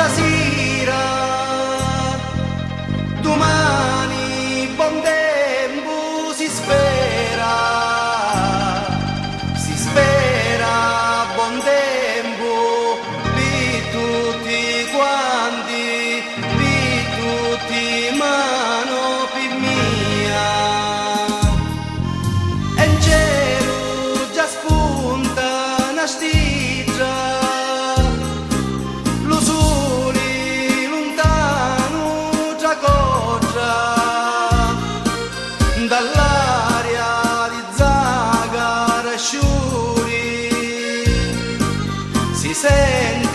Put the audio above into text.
stasera, domani buon tempo si spera buon tempo per tutti quanti, per tutti mano per mia. E in cielo già spunta una stiglia, lo sole lontano già coggia, dall'aria di zagara sciuri si sente